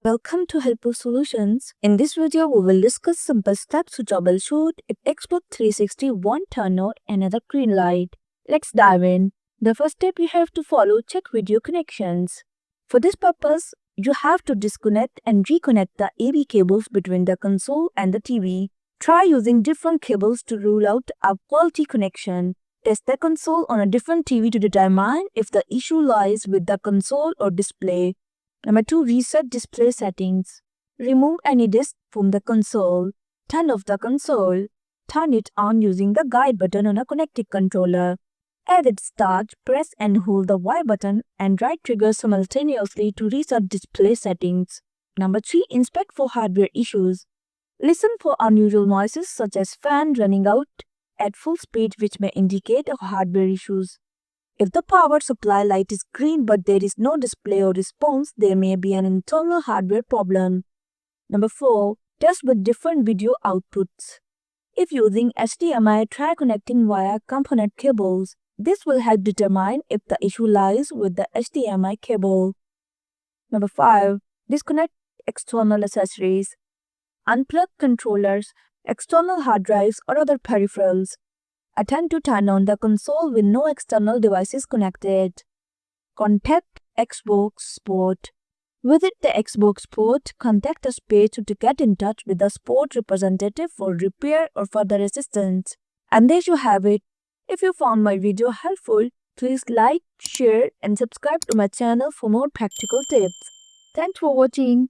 Welcome to Helpful Solutions. In this video, we will discuss simple steps to troubleshoot if Xbox 360 won't turn on another green light. Let's dive in. The first step you have to follow, check video connections. For this purpose, you have to disconnect and reconnect the AV cables between the console and the TV. Try using different cables to rule out a faulty connection. Test the console on a different TV to determine if the issue lies with the console or display. Number 2. Reset display settings. Remove any disk from the console. Turn off the console. Turn it on using the guide button on a connected controller. As it starts, press and hold the Y button and right trigger simultaneously to reset display settings. Number 3. Inspect for hardware issues. Listen for unusual noises such as fan running out at full speed, which may indicate hardware issues. If the power supply light is green but there is no display or response, there may be an internal hardware problem. Number 4. Test with different video outputs. If using HDMI, try connecting via component cables. This will help determine if the issue lies with the HDMI cable. Number 5. Disconnect external accessories. Unplug controllers, external hard drives or other peripherals. Attempt to turn on the console with no external devices connected. Contact Xbox support. Visit the Xbox support, contact us page to get in touch with the support representative for repair or further assistance. And there you have it. If you found my video helpful, please like, share and subscribe to my channel for more practical tips. Thanks for watching.